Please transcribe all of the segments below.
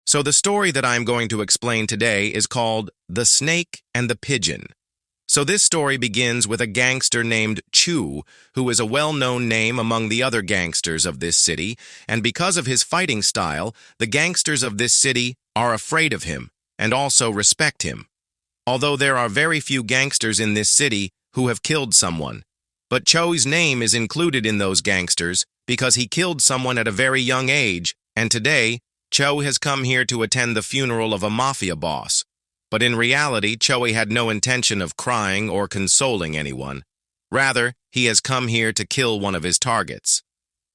So the story that I'm going to explain today is called The Snake and the Pigeon. So this story begins with a gangster named Chu, who is a well-known name among the other gangsters of this city, and because of his fighting style, the gangsters of this city are afraid of him and also respect him. Although there are very few gangsters in this city who have killed someone, but Chu's name is included in those gangsters because he killed someone at a very young age, and today, Chu has come here to attend the funeral of a mafia boss. But in reality, Chu had no intention of crying or consoling anyone. Rather, he has come here to kill one of his targets.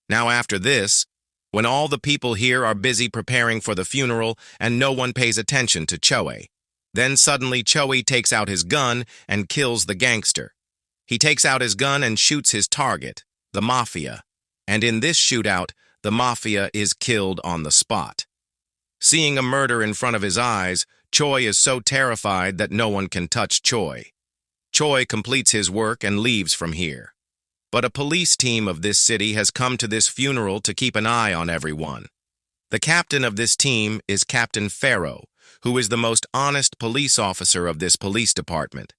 Now after this, when all the people here are busy preparing for the funeral and no one pays attention to Chu, then suddenly Chu takes out his gun and kills the gangster. He takes out his gun and shoots his target, the mafia. And in this shootout, the mafia is killed on the spot. Seeing a murder in front of his eyes, Choi is so terrified that no one can touch Choi. Choi completes his work and leaves from here. But a police team of this city has come to this funeral to keep an eye on everyone. The captain of this team is Captain Pharaoh, who is the most honest police officer of this police department.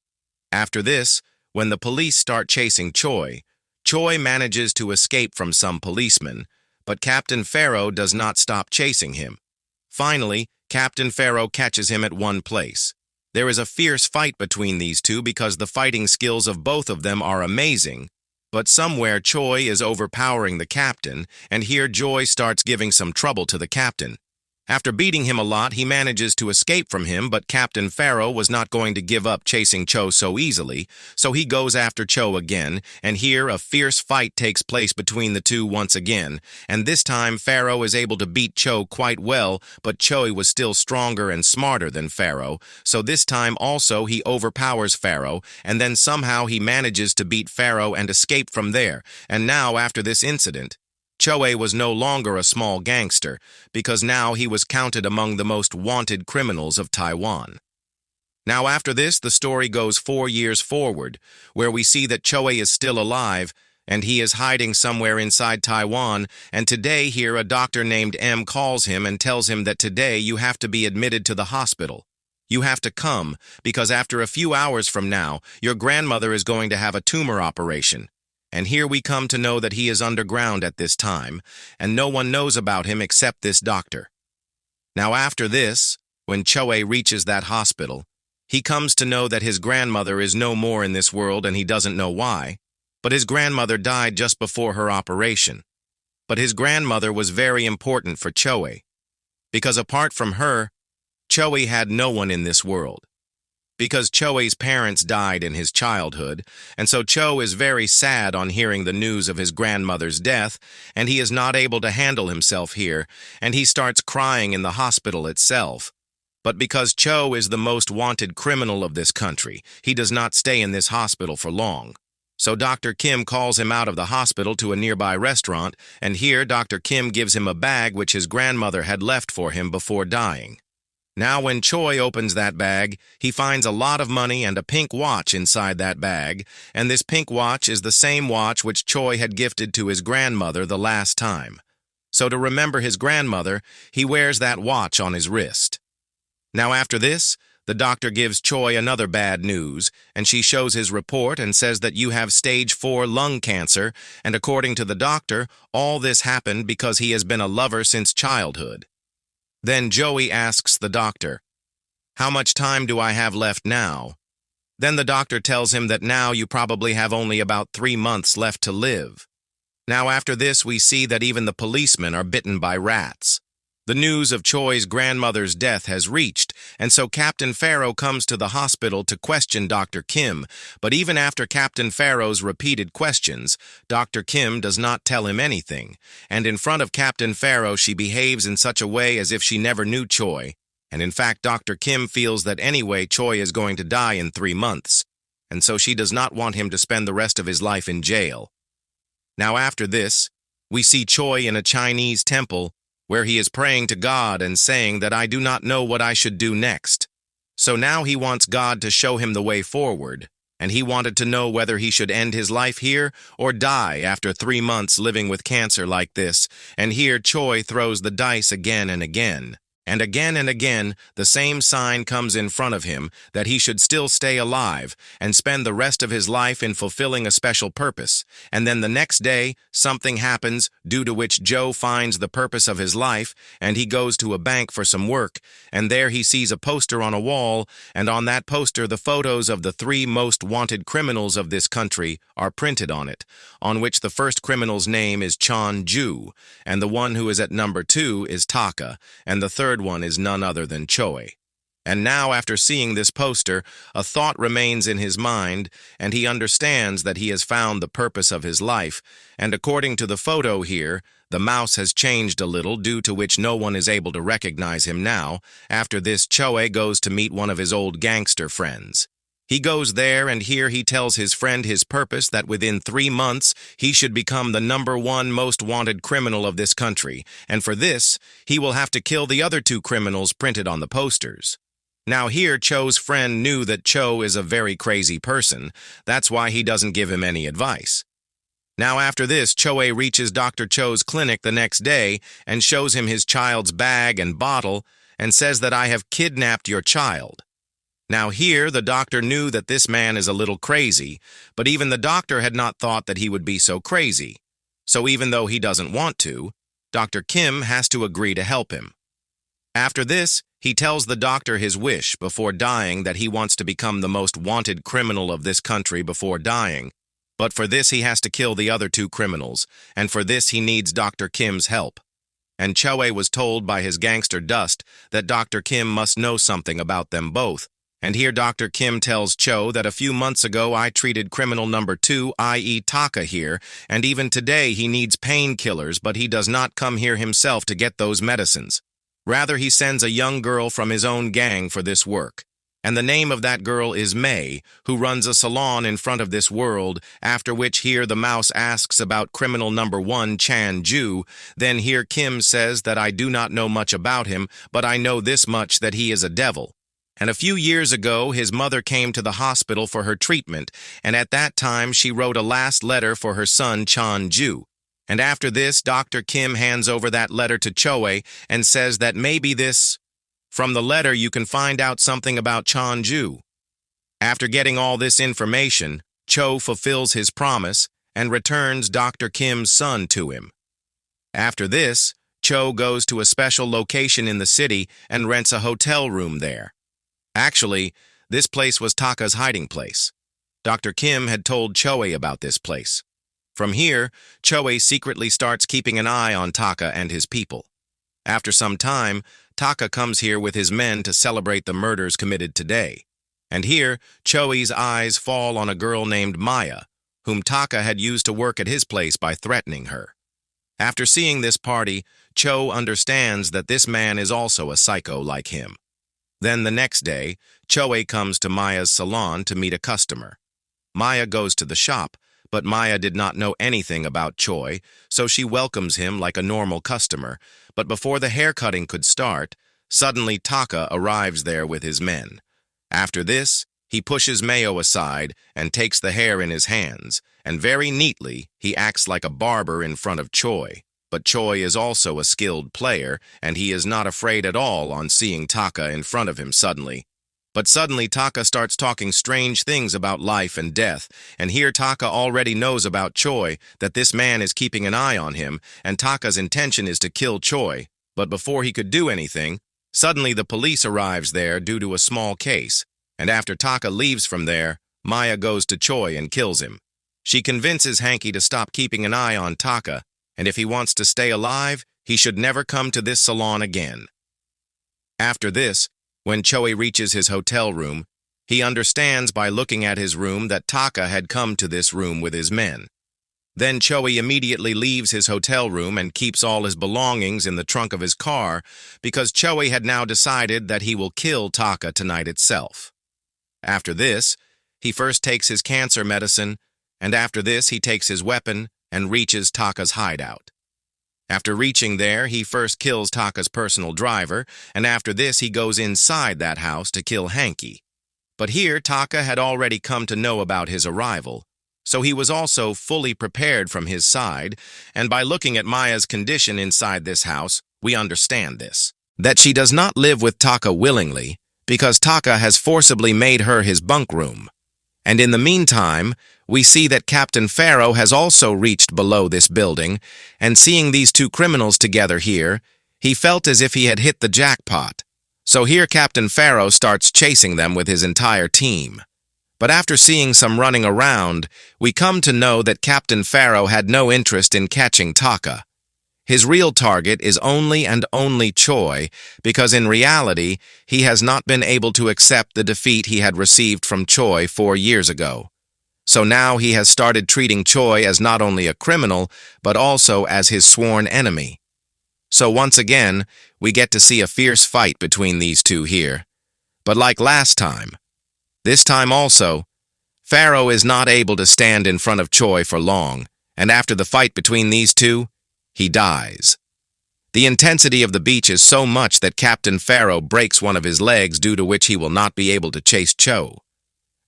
After this, when the police start chasing Choi, Choi manages to escape from some policemen, but Captain Pharaoh does not stop chasing him. Finally, Captain Pharaoh catches him at one place. There is a fierce fight between these two because the fighting skills of both of them are amazing, but somewhere Choi is overpowering the captain, and here Choi starts giving some trouble to the captain. After beating him a lot, he manages to escape from him, but Captain Pharaoh was not going to give up chasing Cho so easily, so he goes after Cho again, and here a fierce fight takes place between the two once again, and this time Pharaoh is able to beat Cho quite well, but Cho was still stronger and smarter than Pharaoh, so this time also he overpowers Pharaoh, and then somehow he manages to beat Pharaoh and escape from there, and now after this incident, Choe was no longer a small gangster, because now he was counted among the most wanted criminals of Taiwan. Now after this, the story goes 4 years forward, where we see that Choe is still alive, and he is hiding somewhere inside Taiwan, and today here a doctor named M calls him and tells him that today you have to be admitted to the hospital. You have to come, because after a few hours from now, your grandmother is going to have a tumor operation. And here we come to know that he is underground at this time, and no one knows about him except this doctor. Now after this, when Choe reaches that hospital, he comes to know that his grandmother is no more in this world and he doesn't know why, but his grandmother died just before her operation. But his grandmother was very important for Choe, because apart from her, Choe had no one in this world. Because Choe's parents died in his childhood, and so Cho is very sad on hearing the news of his grandmother's death, and he is not able to handle himself here, and he starts crying in the hospital itself. But because Cho is the most wanted criminal of this country, he does not stay in this hospital for long. So Dr. Kim calls him out of the hospital to a nearby restaurant, and here Dr. Kim gives him a bag which his grandmother had left for him before dying. Now when Choi opens that bag, he finds a lot of money and a pink watch inside that bag, and this pink watch is the same watch which Choi had gifted to his grandmother the last time. So to remember his grandmother, he wears that watch on his wrist. Now after this, the doctor gives Choi another bad news, and she shows his report and says that you have stage 4 lung cancer, and according to the doctor, all this happened because he has been a lover since childhood. Then Joey asks the doctor, "How much time do I have left now?" Then the doctor tells him that now you probably have only about 3 months left to live. Now after this we see that even the policemen are bitten by rats. The news of Choi's grandmother's death has reached, and so Captain Pharaoh comes to the hospital to question Dr. Kim, but even after Captain Pharaoh's repeated questions, Dr. Kim does not tell him anything, and in front of Captain Pharaoh she behaves in such a way as if she never knew Choi, and in fact Dr. Kim feels that anyway Choi is going to die in 3 months, and so she does not want him to spend the rest of his life in jail. Now after this, we see Choi in a Chinese temple, where he is praying to God and saying that I do not know what I should do next. So now he wants God to show him the way forward, and he wanted to know whether he should end his life here or die after 3 months living with cancer like this, and here Choi throws the dice again and again. And again, the same sign comes in front of him that he should still stay alive and spend the rest of his life in fulfilling a special purpose. And then the next day, something happens due to which Joe finds the purpose of his life, and he goes to a bank for some work, and there he sees a poster on a wall, and on that poster the photos of the 3 most wanted criminals of this country are printed on it, on which the first criminal's name is Chan-Ju, and the one who is at number 2 is Taka, and the third one is none other than Choi. And now, after seeing this poster, a thought remains in his mind, and he understands that he has found the purpose of his life, and according to the photo here, the mouse has changed a little, due to which no one is able to recognize him now. After this, Choi goes to meet one of his old gangster friends. He goes there, and here he tells his friend his purpose, that within 3 months he should become the number 1 most wanted criminal of this country, and for this he will have to kill the other 2 criminals printed on the posters. Now here Cho's friend knew that Cho is a very crazy person. That's why he doesn't give him any advice. Now after this, Choe reaches Dr. Cho's clinic the next day and shows him his child's bag and bottle and says that I have kidnapped your child. Now here, the doctor knew that this man is a little crazy, but even the doctor had not thought that he would be so crazy. So even though he doesn't want to, Dr. Kim has to agree to help him. After this, he tells the doctor his wish before dying, that he wants to become the most wanted criminal of this country before dying. But for this he has to kill the other 2 criminals, and for this he needs Dr. Kim's help. And Choe was told by his gangster Dust that Dr. Kim must know something about them both. And here Dr. Kim tells Cho that a few months ago I treated criminal number 2, i.e. Taka here, and even today he needs painkillers, but he does not come here himself to get those medicines. Rather, he sends a young girl from his own gang for this work. And the name of that girl is May, who runs a salon in front of this world, after which here the mouse asks about criminal number 1, Chan-Ju. Then here Kim says that I do not know much about him, but I know this much, that he is a devil. And a few years ago, his mother came to the hospital for her treatment, and at that time she wrote a last letter for her son Chan-Ju. And after this, Dr. Kim hands over that letter to Choe and says that maybe from the letter you can find out something about Chan-Ju. After getting all this information, Cho fulfills his promise and returns Dr. Kim's son to him. After this, Cho goes to a special location in the city and rents a hotel room there. Actually, this place was Taka's hiding place. Dr. Kim had told Choe about this place. From here, Choe secretly starts keeping an eye on Taka and his people. After some time, Taka comes here with his men to celebrate the murders committed today. And here, Choe's eyes fall on a girl named Maya, whom Taka had used to work at his place by threatening her. After seeing this party, Cho understands that this man is also a psycho like him. Then the next day, Choe comes to Maya's salon to meet a customer. Maya goes to the shop, but Maya did not know anything about Choi, so she welcomes him like a normal customer. But before the haircutting could start, suddenly Taka arrives there with his men. After this, he pushes Mayo aside and takes the hair in his hands, and very neatly he acts like a barber in front of Choi. But Choi is also a skilled player, and he is not afraid at all on seeing Taka in front of him suddenly. But suddenly Taka starts talking strange things about life and death, and here Taka already knows about Choi, that this man is keeping an eye on him, and Taka's intention is to kill Choi. But before he could do anything, suddenly the police arrives there due to a small case, and after Taka leaves from there, Maya goes to Choi and kills him. She convinces Hanky to stop keeping an eye on Taka, and if he wants to stay alive, he should never come to this salon again. After this, when Choi reaches his hotel room, he understands by looking at his room that Taka had come to this room with his men. Then Choi immediately leaves his hotel room and keeps all his belongings in the trunk of his car because Choi had now decided that he will kill Taka tonight itself. After this, he first takes his cancer medicine, and after this he takes his weapon and reaches Taka's hideout. After reaching there, he first kills Taka's personal driver, and after this he goes inside that house to kill Hanky. But here Taka had already come to know about his arrival, so he was also fully prepared from his side, and by looking at Maya's condition inside this house, we understand this. that she does not live with Taka willingly, because Taka has forcibly made her his bunk room. And in the meantime, we see that Captain Pharaoh has also reached below this building, and seeing these two criminals together here, he felt as if he had hit the jackpot. So here Captain Pharaoh starts chasing them with his entire team. But after seeing some running around, we come to know that Captain Pharaoh had no interest in catching Taka. His real target is only and only Choi, because in reality, he has not been able to accept the defeat he had received from Choi 4 years ago. So now he has started treating Choi as not only a criminal, but also as his sworn enemy. So once again, we get to see a fierce fight between these two here. But like last time, this time also, Pharaoh is not able to stand in front of Choi for long, and after the fight between these two, he dies. The intensity of the beach is so much that Captain Pharaoh breaks one of his legs, due to which he will not be able to chase Cho.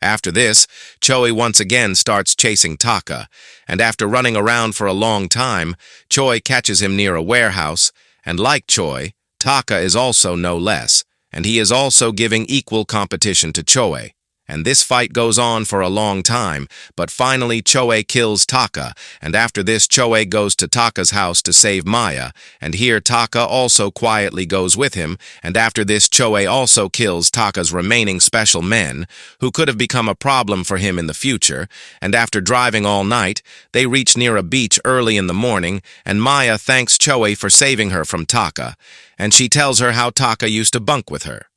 After this, Choi once again starts chasing Taka, and after running around for a long time, Choi catches him near a warehouse, and like Choi, Taka is also no less, and he is also giving equal competition to Choi. And this fight goes on for a long time, but finally Choi kills Taka, and after this Choi goes to Taka's house to save Maya, and here Taka also quietly goes with him, and after this Choi also kills Taka's remaining special men, who could have become a problem for him in the future, and after driving all night, they reach near a beach early in the morning, and Maya thanks Choi for saving her from Taka, and she tells her how Taka used to bunk with her.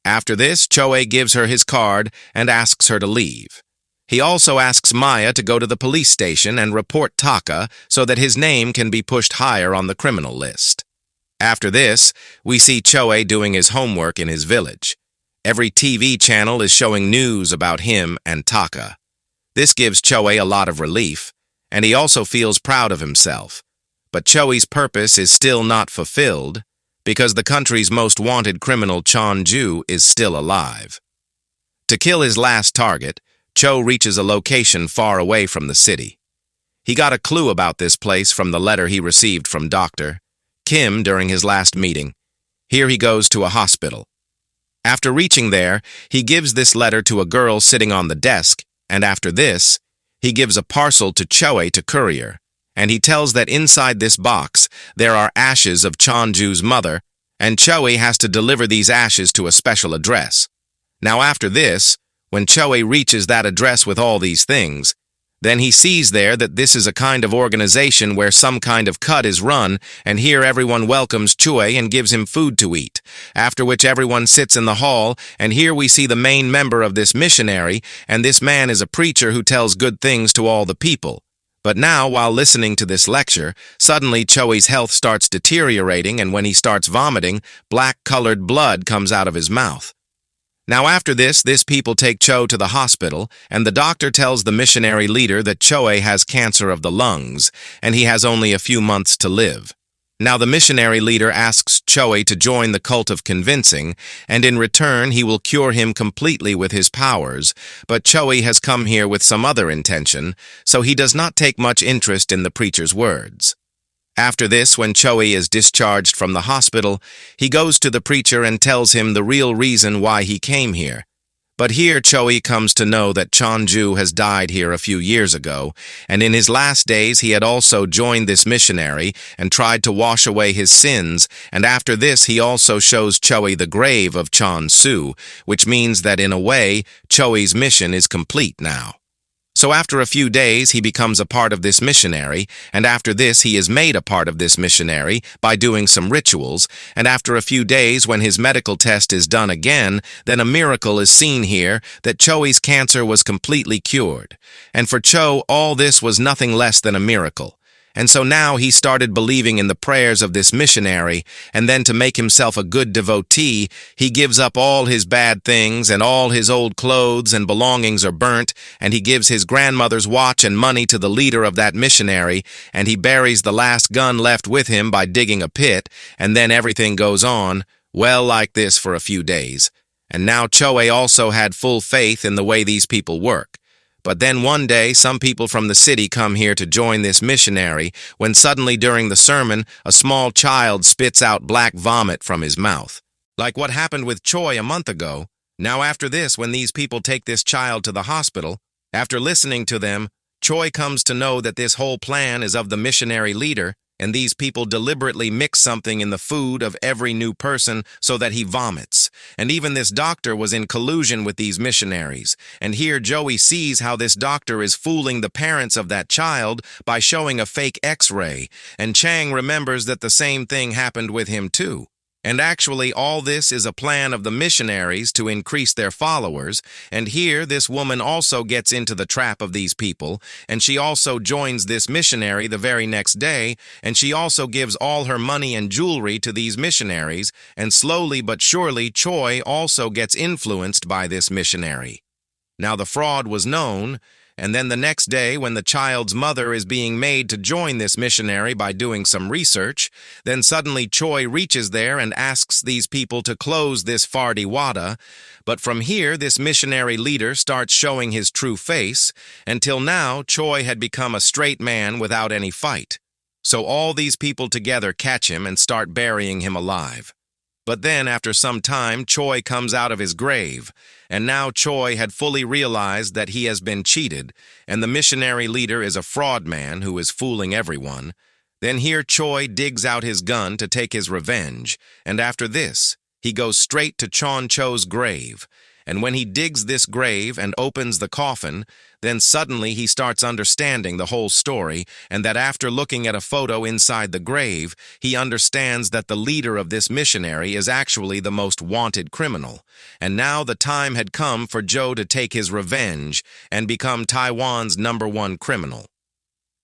After this, Choi gives her his card and asks her to leave. He also asks Maya to go to the police station and report Taka so that his name can be pushed higher on the criminal list. After this, we see Choi doing his homework in his village. Every TV channel is showing news about him and Taka. This gives Choi a lot of relief, and he also feels proud of himself. But Choi's purpose is still not fulfilled, because the country's most wanted criminal Chon-ju is still alive. To kill his last target, Cho reaches a location far away from the city. He got a clue about this place from the letter he received from Dr. Kim during his last meeting. Here he goes to a hospital. After reaching there, he gives this letter to a girl sitting on the desk, and after this, he gives a parcel to Choi to courier. And he tells that inside this box there are ashes of Chon-ju's mother, and Choi has to deliver these ashes to a special address. Now after this, when Choi reaches that address with all these things, then he sees there that this is a kind of organization where some kind of cut is run, and here everyone welcomes Choi and gives him food to eat, after which everyone sits in the hall, and here we see the main member of this missionary, and this man is a preacher who tells good things to all the people. But now, while listening to this lecture, suddenly Choi's health starts deteriorating, and when he starts vomiting, black-colored blood comes out of his mouth. Now after this people take Cho to the hospital, and the doctor tells the missionary leader that Choi has cancer of the lungs, and he has only a few months to live. Now the missionary leader asks Choi to join the cult of convincing, and in return he will cure him completely with his powers, but Choi has come here with some other intention, so he does not take much interest in the preacher's words. After this, when Choi is discharged from the hospital, he goes to the preacher and tells him the real reason why he came here. But here Choi comes to know that Chon-ju has died here a few years ago, and in his last days he had also joined this missionary and tried to wash away his sins, and after this he also shows Choi the grave of Chon-su, which means that in a way, Choi's mission is complete now. So after a few days, he becomes a part of this missionary, and after this he is made a part of this missionary by doing some rituals, and after a few days when his medical test is done again, then a miracle is seen here that Choi's cancer was completely cured. And for Cho, all this was nothing less than a miracle. And so now he started believing in the prayers of this missionary, and then to make himself a good devotee, he gives up all his bad things, and all his old clothes and belongings are burnt, and he gives his grandmother's watch and money to the leader of that missionary, and he buries the last gun left with him by digging a pit, and then everything goes on, well, like this for a few days. And now Choi also had full faith in the way these people work. But then one day, some people from the city come here to join this missionary, when suddenly during the sermon, a small child spits out black vomit from his mouth. Like what happened with Choi a month ago. Now after this, when these people take this child to the hospital, after listening to them, Choi comes to know that this whole plan is of the missionary leader, and these people deliberately mix something in the food of every new person so that he vomits. And even this doctor was in collusion with these missionaries. And here Joey sees how this doctor is fooling the parents of that child by showing a fake X-ray, and Chang remembers that the same thing happened with him too. And actually, all this is a plan of the missionaries to increase their followers, and here this woman also gets into the trap of these people, and she also joins this missionary the very next day, and she also gives all her money and jewelry to these missionaries, and slowly but surely Choi also gets influenced by this missionary. Now the fraud was known, and then the next day, when the child's mother is being made to join this missionary by doing some research, then suddenly Choi reaches there and asks these people to close this Fardiwada. But from here, this missionary leader starts showing his true face, until now Choi had become a straight man without any fight. So all these people together catch him and start burying him alive. But then, after some time, Choi comes out of his grave, and now Choi had fully realized that he has been cheated, and the missionary leader is a fraud man who is fooling everyone. Then here Choi digs out his gun to take his revenge, and after this, he goes straight to Chon Cho's grave. And when he digs this grave and opens the coffin, then suddenly he starts understanding the whole story, and that after looking at a photo inside the grave, he understands that the leader of this missionary is actually the most wanted criminal. And now the time had come for Joe to take his revenge and become Taiwan's #1 criminal.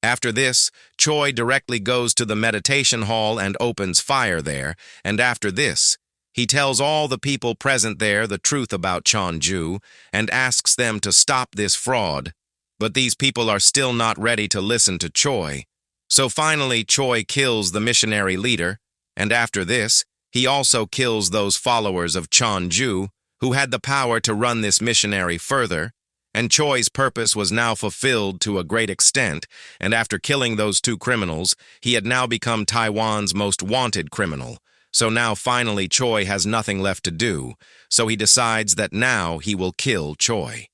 After this, Choi directly goes to the meditation hall and opens fire there, and after this, he tells all the people present there the truth about Chonju and asks them to stop this fraud. But these people are still not ready to listen to Choi. So finally, Choi kills the missionary leader, and after this, he also kills those followers of Chonju who had the power to run this missionary further. And Choi's purpose was now fulfilled to a great extent, and after killing those two criminals, he had now become Taiwan's most wanted criminal. So now finally Choi has nothing left to do, so he decides that now he will kill Choi.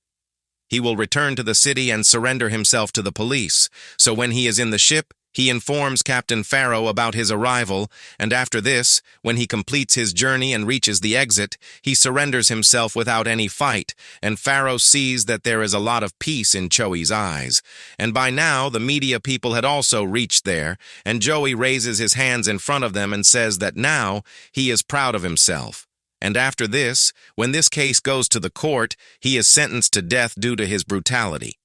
He will return to the city and surrender himself to the police, so when he is in the ship, he informs Captain Pharaoh about his arrival, and after this, when he completes his journey and reaches the exit, he surrenders himself without any fight, and Pharaoh sees that there is a lot of peace in Choi's eyes. And by now, the media people had also reached there, and Joey raises his hands in front of them and says that now he is proud of himself. And after this, when this case goes to the court, he is sentenced to death due to his brutality.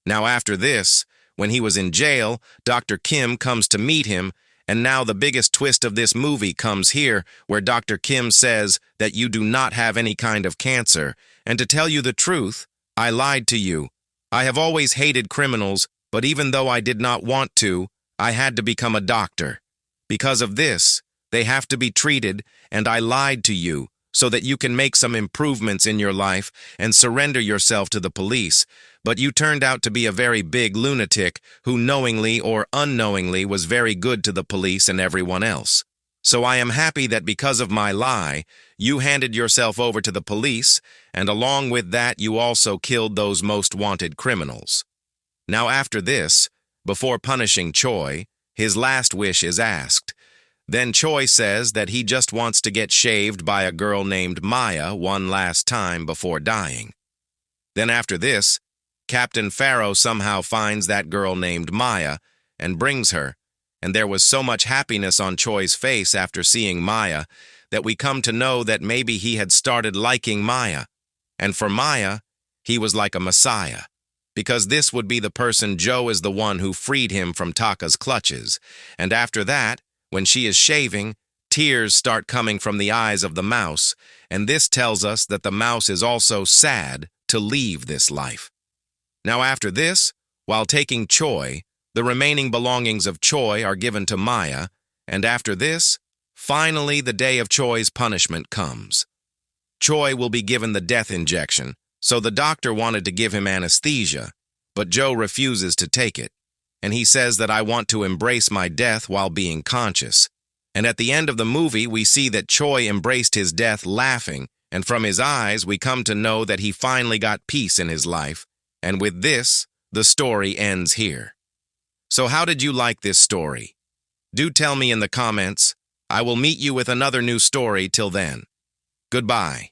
Now after this, when he was in jail, Dr. Kim comes to meet him, and now the biggest twist of this movie comes here, where Dr. Kim says that you do not have any kind of cancer, and to tell you the truth, I lied to you. I have always hated criminals, but even though I did not want to, I had to become a doctor. Because of this, they have to be treated, and I lied to you, so that you can make some improvements in your life and surrender yourself to the police. But you turned out to be a very big lunatic who knowingly or unknowingly was very good to the police and everyone else. So I am happy that because of my lie, you handed yourself over to the police, and along with that you also killed those most wanted criminals. Now after this, before punishing Choi, his last wish is asked. Then Choi says that he just wants to get shaved by a girl named Maya one last time before dying. Then after this, Captain Pharaoh somehow finds that girl named Maya and brings her, and there was so much happiness on Choi's face after seeing Maya that we come to know that maybe he had started liking Maya. And for Maya, he was like a messiah, because this would be the person Joe is the one who freed him from Taka's clutches. And after that, when she is shaving, tears start coming from the eyes of the mouse, and this tells us that the mouse is also sad to leave this life. Now after this, while taking Choi, the remaining belongings of Choi are given to Maya, and after this, finally the day of Choi's punishment comes. Choi will be given the death injection, so the doctor wanted to give him anesthesia, but Joe refuses to take it, and he says that I want to embrace my death while being conscious. And at the end of the movie, we see that Choi embraced his death laughing, and from his eyes, we come to know that he finally got peace in his life, and with this, the story ends here. So how did you like this story? Do tell me in the comments. I will meet you with another new story till then. Goodbye.